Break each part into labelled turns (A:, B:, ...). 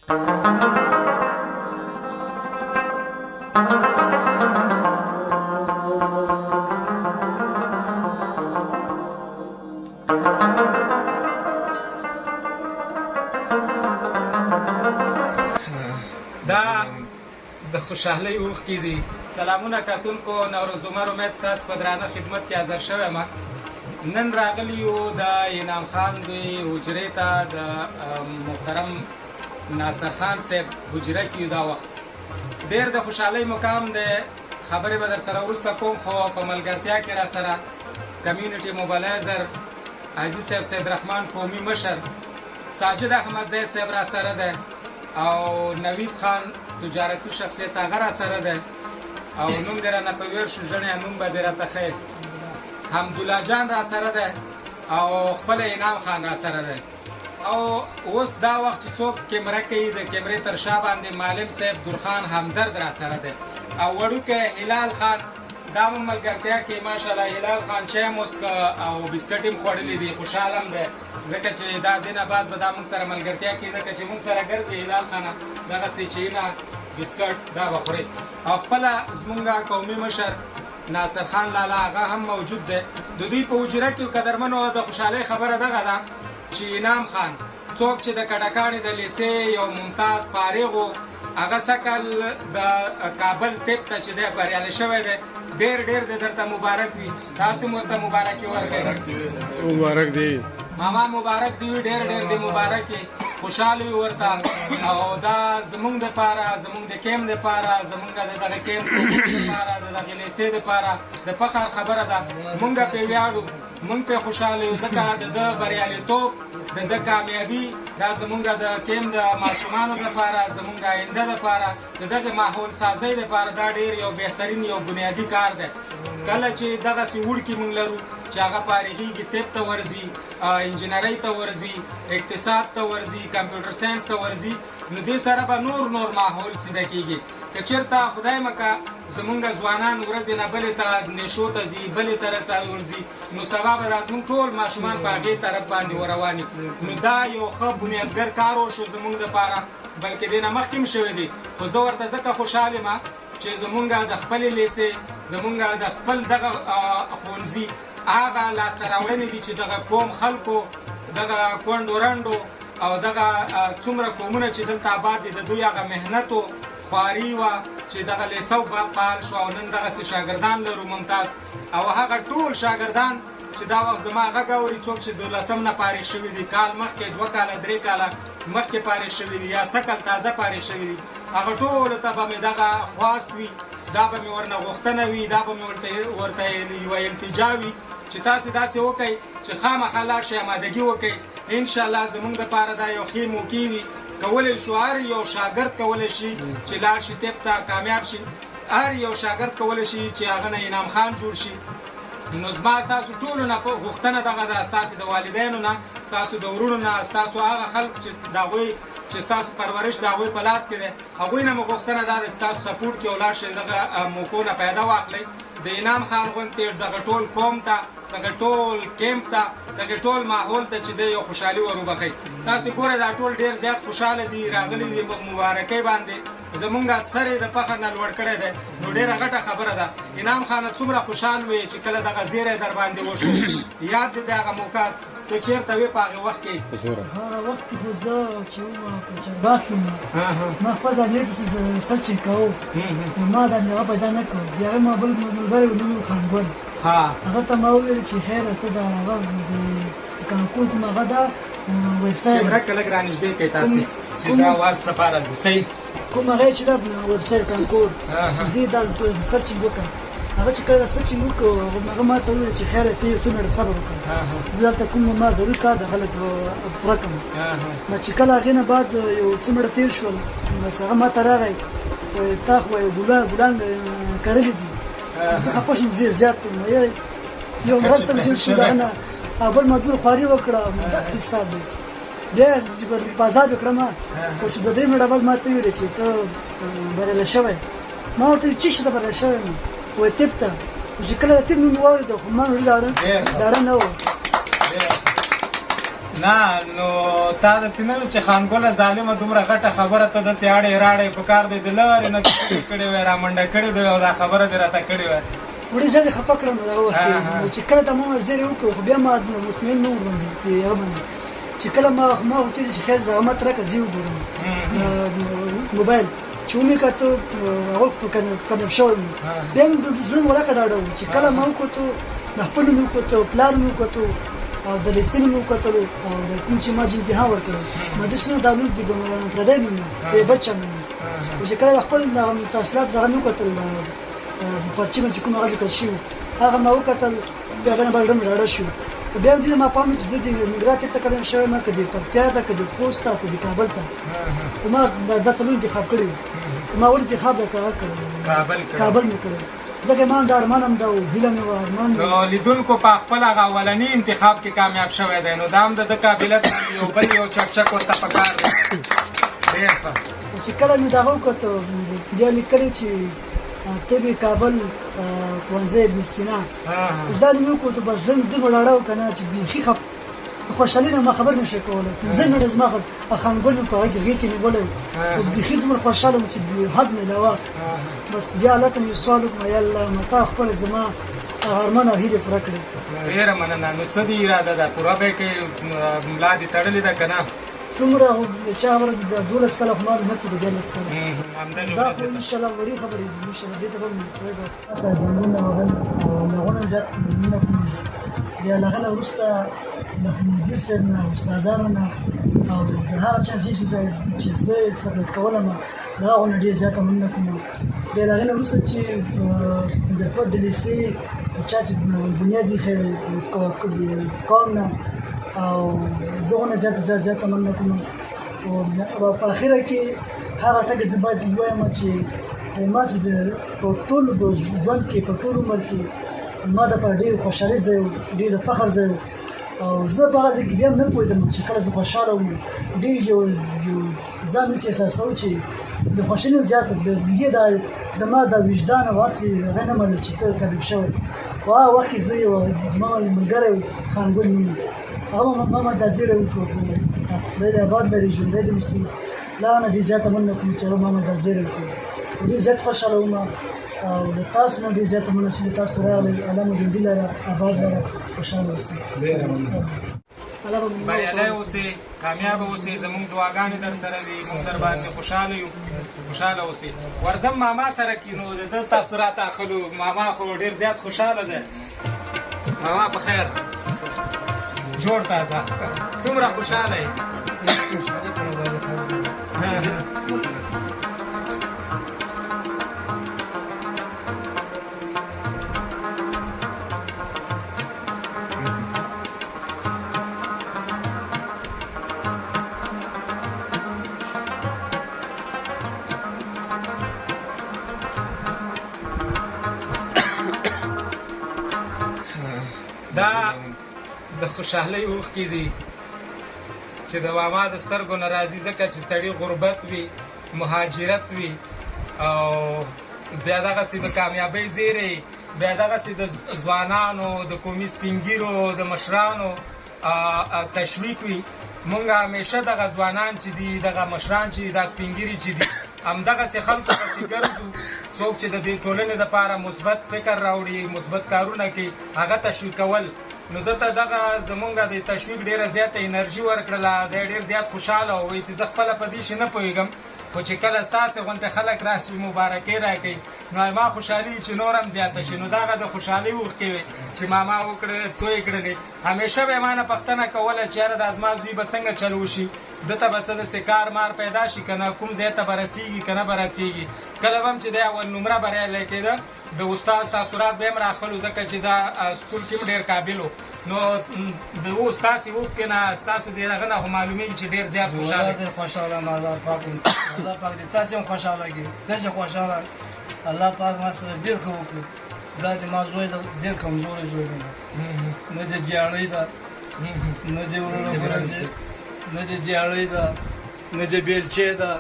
A: دا د خوشحالۍ اوښکې دي. سلامونه کتونکو، نوروز عمر امید ستاسو په درانه خدمت کې حاضر شوی یم. نن راغلی یو د انعام خان دوی حجرې ته، د محترم ناصر خان صاحب حجره کې دا وخت ډېر د خوشحالۍ مقام دی. خبرې به در سره وروسته کوم، خو په ملګرتیا کې را سره کمیونټي موبلایزر حاجي صاحب سید رحمان قومي مشر ساجد احمدزی صاحب را سره دی، او نوید خان تجارتي شخصیت هغه را سره دی، او نوم دې رانه په ویر شو ژڼې نوم به دې راته ښیې. حمدالله جان را سره دی او خپل انعام خان را سره دی. او اوس دا وخت چې څوک کیمره کوي، د کیمرې تر شا باندې معلم صاحب درخان همدرد را سره دی، او وړوکی هلال خان دا هم ملګرتیا کې ماشاءالله هلال خان چای هم وڅښه او بسکټ هم خوړلی دی، خوشحال هم دی ځکه چې دا دینه بعد به دا موږ سره ملګرتیا کې، ځکه چې موږ سره ګرځي هلال خانه دغسې چایونه بسکټ دا به خوري. او خپله زمونږ قومي مشر ناصر خان لالا هغه هم موجود دی. د دوی په حجره کې قدرمنو د خوشحالۍ خبره دغه ده چې انعام خان څوک چې د کډکاڼې د لیسې یو ممتاز فارغ و، هغه سکل د کابل طب ته چې دی بریالی شوی دی. ډېر ډېر د درته مبارک وي، تاسو هم ورته مبارکي ورکړئ.
B: مبارک دی
A: ماما، مبارک دی، ډېر ډېر دی مبارک یې، خوشحال وي ورته. او دا زمونږ دپاره، زمونږ د کیم دپاره، زمونږ د دغه کیم دپاره، د دغې لیسې دپاره د فخر خبره ده. مونږ پرې ویاړو، مونږ پرې خوشحاله یو، ځکه د ده بریالیتوب، د ده کامیابي دا زمونږ د کیم د ماشومانو دپاره، زمونږ آینده دپاره، د دغې ماحول سازۍ دپاره دا ډېر یو بهترین یو بنیادي کار دی. کله چې دغسې وړکي مونږ لرو چې هغه فارغېږي، طب ته ورځي، انجینرۍ ته ورځي، اقتصاد ته ورځي، کمپیوټر ساینس ته ورځي، نو دې سره به نور ماحول سیده کېږي. که چېرته خدای مکه زمونږ ځوانان ورځې نه بلې ته نشو ته ځي، بلې طرف ته ورځي، نو سبا به دا زمونږ ټول ماشومان په هغې طرف باندې ورواني. نو دا یو ښه بنیادګر کار وشو زمونږ دپاره، بلکې دې نه مخکې هم شوی دی. خو زه ورته ځکه خوشحال یم چې زمونږ د خپلې لیسې، زمونږ د خپل دغه ښوونځي هغه لاسته راوړنې دي چې دغه قوم خلکو، دغه کونډو رنډو او دغه څومره قومونه چې دلته آباد دي، د دوی هغه محنت و خواري وه چې دغه لیسه فعال شو، او نن دغسې شاګردان لرو ممتاز. او هغه ټول شاګردان چې دا وخت زما غږ اوري، څوک چې 12 نه فارغ شوي دي، کال مخکې 2 کاله 3 کاله مخکې فارغ شوي دي، یا سکل تازه فارغ شوي دي، هغه ټولو ته به مې دغه خواست وي، دا به مې ورنه غوښتنه وي، دا به مې ورته یوه التجا وي چې تاسې داسې وکئ چې خامخا لاړ شئ، امادګي وکئ. انشاءالله زمونږ دپاره دا یو ښې موقع وي. کولی شو هر یو شاګرد کولی شي چې لاړ شي طب ته کامیاب شي، هر یو شاګرد کولی شي چې هغه نه انعام خان جوړ شي. نو زما تاسو ټولو نه غوښتنه دغه ده، ستاسو د والدینو نه، ستاسو د ورونو نه، ستاسو هغه خلک چې د هغوی چې ستاسو پرورش د هغوی په لاس کې دی، هغوی نه مو غوښتنه دا ده چې تاسو سپورټ کې ولاړ شئ، دغه موقعو نه فایده واخلئ. د انعام خان غوندې دغه ټول قوم ته، دغه ټول کیمپ ته، دغه ټول ماحول ته چې دی یو خوشحالي ور وبخئ. تاسو ګورئ دا ټول ډېر زیات خوشحاله دي، راغلي دي مبارکۍ باندې. زمونږ سر یې د فخر نه لوړ کړی دی، نو ډېره غټه خبره ده. انعام خانه څومره خوشحال وې چې کله دغه زیری در باندې وشو، یاد دی د هغه موقعات ته چېرته وې په هغې وخت کې؟
C: هغه وخت کې خو زه چې وم په چارباغ کې وم، ما خپل د نیټ سرچینګ کوو، ما دا میوه پیدا نه کوو. بیا هغې ما بل ملګری و نوم یې خانګل، هغه ته ما وویل چې خیره ته د هغه د کانکور کوم هغه ده ویبسایټ
A: کیمره که لږ رانږدې کړئ تاسې چې دا اواز صفا راځي صحیح.
C: کوم هغه چې دا ویبسایټ کانکور دې دا سرچینګ وکړه. هغه چې کله سرچینګ وکړو هغه ما ته وویل چې خیره ته یو څو منټه صبر وکړه، زه دلته کوم ما ضرور کار د خلک پوره کړم. نو چې کله هغې نه بعد یو څو منټه تېر شول، بس هغه ما ته راغی، تا خو ګلان کرلي دي، زه خفه شوم ډېر زیات. یو مرض تنظیم شو د هغه نه، او بل مجبور خواري وکړه، داسې حساب دی. بیا چې په ازاد کړم، خو چې د 3 منټه بعد ما ته وویلې چې ته بریالی شوی. ما ورته وویل چې ته بریالی شوی یم، وایي طب ته. چې کله د طب نوم مې واورېده خو ما ډاډه نه و،
A: نه نو تا داسې نه وي چې خانګله ظالمه دومره غټه خبره ته داسې اړې راړې په کار دی د لارې نه کړې وای رامنډه کړې دی او دا خبره دې راته کړې وای
C: وړي زه دې خفه کړم دا وخت چې کله ته ما زیری وکړو خو بیا ما مطمئن نه وم باندې یو باندې چې کله ما وکړ چې خیر دا ما ترکه زیو ګورم موبایل چې ومې کتو هغه کنه شو بیا زړه ولا کډاړو چې کله ما وکړو د خپل نو وکړو پلان مې وکړو او د لیسن مې وکړو او کوم چې ما امتحان ورکړو ما د شنو دانو دي ګمران پردې مې بچا مې چې کله خپل تحصیلات دغه نو وکړل پرچې مې کوم هغه کړ شو هغه ما وکړل بیا باندې بلډم راړ شو بیا دې ما پام چې دې نګرات ته کړم شوی ما کدي پرتیا ته کدي پوسټا کدي کابل ته ما د څلور انتخاب کړی ما ول انتخاب کړ کابل مې کړ ځکه ما د ارمانم دا هیله مې و ارمان
A: نو لیدونکو په خپل هغه اولنی انتخاب کې کامیاب شوی دی نو دا هم د قابلیت یو بل یو چک ورته پکار دی ډېر ښه
C: چې کله مې دا وکړو بیا لیکل چې تبي کابل پونځه بسینا دا نو کو ته بس دم ولاړو کنه چې بيخي خپ خوشالي نه ما خبر نشي کوله زنه د زما خانګل په هغه کې نیولې او بيخي دمر خوشاله چې حد نه لوا بس بیا لته مې سوال وکړ یا الله متا خپل زما ارمانه هیله پر کړې
A: ډېر مننه نو څه دی اراده ده پوره به کې ملادي تړلې ده کنه
C: څومره چې هغه د 12 کاله خمار نه کېږي د 12 کاله دا خو ان شاء الله وړي خبرې دي ان شاء الله دې ته به موږ زمونه هغه ځات نه کوم بیا لغله ورسته د مدیر سره نه استادانو نه او د هغه چې زه سبق کولم دا غو ډیر ځکه مننه کوم بیا لغله ورسته چې د په د لیسې چې بنیادی خیر کوم نه او دغه زیات مننه کوم او په اخر کې هغه ټکي چې باید وایم چې ما چې په ټول ژوند کې په ټول عمر کې ما د په ډېر خوشاله ځای ډېر فخر ځای او زه په هغه کې بیا نه پوهېدم چې کله زه خوشاله وم ډېر یو ځان نسي احساسوم چې د خوشالۍ زیاته بیا دا زما د وجدان او عقل هغه نه منل چې ته کډب شوی خو هغه وخت کې زه یو زما ملګری خانګل نوم هغه ما د زیره وکړو د آباد لري ژوند د مسي لا نه دي زیاته مننه کوم چې ما د زیره وکړو ډېر زیات خوشاله وم او تاسو نو ډېر زیات مننه چې تاسو راغلئ الله مو ژوندي لره آباد لره خوشاله اوسئ
A: بریالی اوسئ کامیاب اوسئ زموږ دعاګانې در سره دي موږ در باندې خوشاله یو خوشاله اوسئ ورځم ماما سره کې نو د ده تاثرات اخلو ماما خو ډېر زیات خوشاله ده ماما په خیر جوړ تازه څومره خوشاله یې دا د خوشحالۍ اوښکې دي چې د ماما د سترګو نه راځي ځکه چې سړي غربت وي مهاجرت وي او بیا دغسې د کامیابۍ زیری بیا دغسې د ځوانانو د قومي سپینګیرو د مشرانو تشویق وي مونږ همیشه دغه ځوانان چې دي دغه مشران چې دي دا سپینګیري چې دي همدغسې خلکو پسې ګرځو څوک چې د دې ټولنې دپاره مثبت فکر راوړي مثبت کارونه کوي هغه تشویقول نو دته دغه زمونږ د تشویق ډېره زیاته انرژي ورکړله دی ډېر زیات خوشحاله ووایي چې زه خپله په دې شي نه پوهېږم خو چې کله ستاسې غونته خلک راشي مبارکۍ راکوي نو ما خوشحالي چې نور هم زیاته شي نو دغه د خوشحالۍ اوښکې وې چې ماما وکړه توی کړلې همیشه به یې ما نه پوښتنه کوله چې یاره دا زما زوی به څنګه چل وشي ده ته به څه داسې کار مار پیدا شي که نه کوم ځای ته به رسېږي که نه به رسېږي کله به هم چې دی اول نمره بریالی کېده د استاد تاثرات به هم راخلو ځکه چې دا سکول کې هم ډېر قابل و نو د ستاسې اوښکې نه ستاسو د هغه نه خو معلومېږي چې ډېر زیات خوشحاله
D: ډېر خوشحاله یم الله پاک الله پاک دې تاسې هم خوشحاله کړي زه چې خوشحاله الله پاک ما سره ډېر ښه وکړي دا چې ما زوی ده ډېر کمزوری زوی دی نه د جیاړۍ ده نه د ورونو نه د جیاړۍ ده نه د بیلچې ده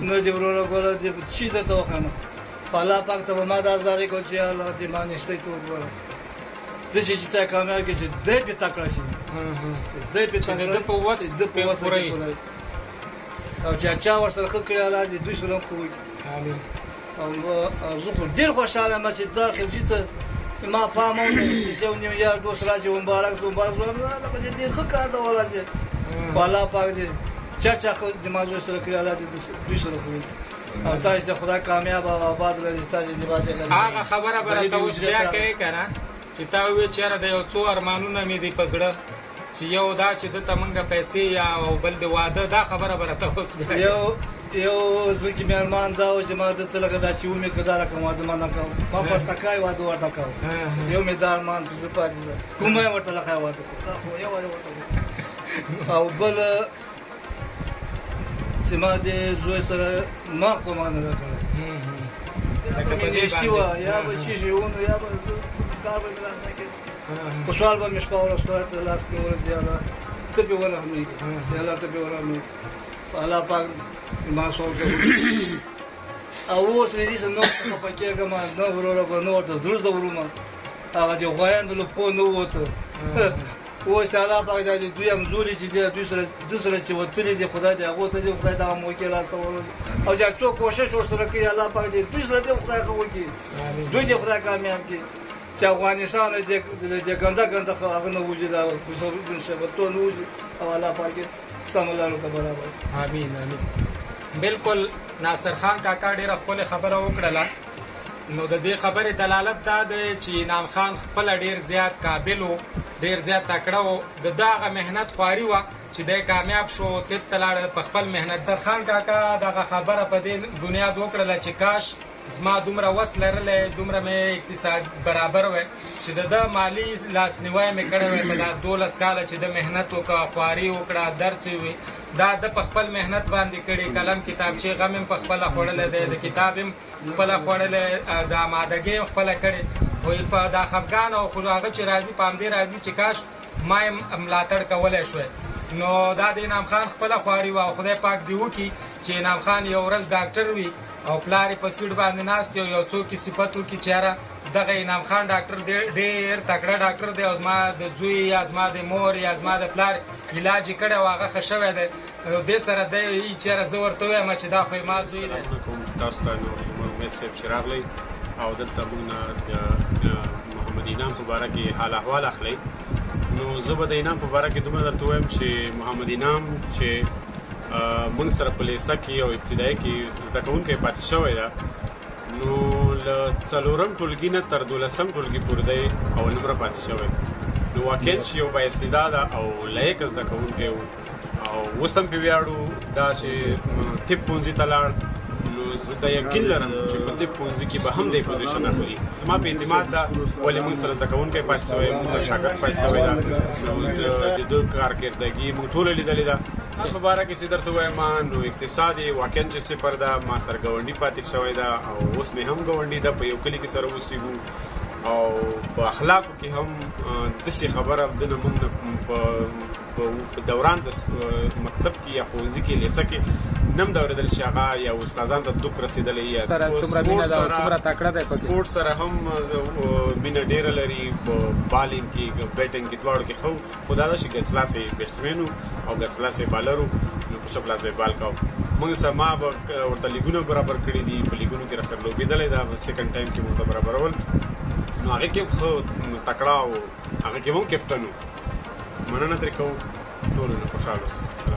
D: نه د ورونو ګوره د چي درته وښیم الله پاک ته به ما دا زارۍ کوم چې الله دې ما نشتی ته وګوره داسې چې تا کامیاب کړي چې دی پې تکړه شي دی پې
A: چې د ده په وس پوره وي
D: او چې چا ورسره ښه کړي الله دې دوی سره هم ښه وکړي
A: امین
D: او زه خو ډېر خوشحاله یم چې دا خلجي ته ما پام هم نه چې یو نیم یار دوست راځي مبارک لکه چې ډېر ښه کار ده والله چې خو الله پاک دې چا ښه زما زوی سره کړي الله دې دوی سره ښه وکړي او تاسو د خدای کامیاب او آباد لري تاسو دې باندې
A: هغه خبره به راته اوس بیا کوې که نه چې تا ووایې چې یاره د یو څو ارمانونه مې دي په زړه چې یو دا چې دته مونږه پیسې یا او بل د واده دا خبره به راته اوس بیا
D: یو زوی چې مې ارمان دا و چې ما دته لکه دا چې ومې که دا رقم واده ما نه کوم ما پستکای واده ورته کوم یو مې دا ارمان په زړه پاتې ده کوم یې ورته لکه واده کوم دا خو یو ورته او بل چې ما دې زوی سره ما په ما نه راکړی
A: لکه په دې
D: باندې یا به شیشې ونه یا به کار به مې لاس نه کړي په سوال به مې شپه ورځ په لاس کې ورځ دی الله ته به ورحمېږي الله ته به ورحمېږي الله پاک ما سوال کوي او اوس دې څه نو په پکې ما نه وروره په نو ته زړه ورما هغه دې غوایند له په نو وته اوس الله پاک دې دوی هم زوري چې دوی سره چې وتلې دي خدای دې هغه ته دې خدای دا موکل راته او چې څو کوشش ورسره کوي الله پاک دې دوی سره دې خدای خو کوي دوی دې خدای کامیاب کړي چې افغانستان دې ګنده هغه نه وجود او بزرګ شبتو نه وجود او الله پاک سم الله ته برابر
A: امین امین بالکل ناصر خان کاکا ډیره خپل خبره وکړله نو د دې خبرې دلالت دا دی چې انعام خان خپل ډیر زیات قابل و ډیر زیات تکړه و د دغه مهنت خواري وه چې دی کامیاب شو طب ته لاړ په خپل مهنت ناصر خان کاکا دغه خبره په دې بنیاد وکړله چې کاش زما دومره وس لرلی دومره مې اقتصاد برابر وی چې د ده مالي لاسنیوی مې کړی وی په دا 12 کاله چې د مهنت وکړه خواري وکړه درس وي دا د په خپل مهنت باندې کړي قلم کتابچې غم هم په خپله خوړلی دی د کتاب هم خپله خوړلی د امادګۍ هم خپله کړې وایي په دا خفګان او خو هغه چې راځي په همدې راځي چې کاش ما یې ملاتړ کولی شوی نو دا د انعام خان خپله خواري وه او خدای پاک دې وکړي چې انعام خان یو ورځ ډاکټر وي او پلار یې په سیټ باندې ناست او یو څوک یې صفت وکړي چې یاره دغه انعام خان ډاکټر ډېر تکړه ډاکټر دی او زما د زوی یا زما د مور یا زما د پلار علاج یې کړی او هغه ښه شوی دی او دې سره دی چې یاره زه ورته ووایم چې دا خو ما زوی دی
B: تاسو ته امید صاحب چې راغلی او دلته موږ نه د محمد انعام په باره کې حال احوال اخلئ نو زه به د انعام په باره کې دومره درته ووایم چې محمد انعام چې موږ سره په لیسه کې او ابتدایي کې زده کوونکی پاتې شوی ده نو له 4م ټولګي نه تر 12م ټولګي پورې دی اول نمره پاتې شوی نو واقعا چې یو بااستعداده او لایق زده کوونکی و او اوس هم پرې ویاړو دا چې طب پوهنځي ته لاړ نو زه دا یقین لرم چې په طب پوهنځي کې به هم دی پوزیشن اخلي زما په اعتماد ده ولې موږ سره زده کوونکی پاتې شوی موږ سره شاګرد پاتې شوی ده نو د ده کارکردګي موږ ټوله لیدلې ده په باره کې چې درته وایم نو اقتصاد یې واقعا چې صفر ده ما سره ګاونډي پاتې شوی ده او اوس مې هم ګاونډي ده په یو کلي کې سره اوسېږو او په اخلاقو کې هم داسې خبره دنه موږ په دوران د مکتب کې یا ښوونځي کې لیسه کې نه هم دا اورېدل چې هغه یا استادان ته دوک رسېدلی یا سپورټ سره هم مینه ډېره لري په بالینګ کې بیټینګ کې دواړو کې ښه خو دا ده چې ګچ لاسی بیټسمین و او ګچ لاسی بالر و نو په چپ لاس به بال کوو موږ سره ما به ورته لیګونه برابر کړي دي په لیګونو کې راسره لوبېدلی ده سیکنډ ټایم کې موږ ته برابرول نو هغې کې هم ښه تکړه او هغې کې هم کیپټن و مننه ترې کوو ټولو نه خوشحاله اوسئ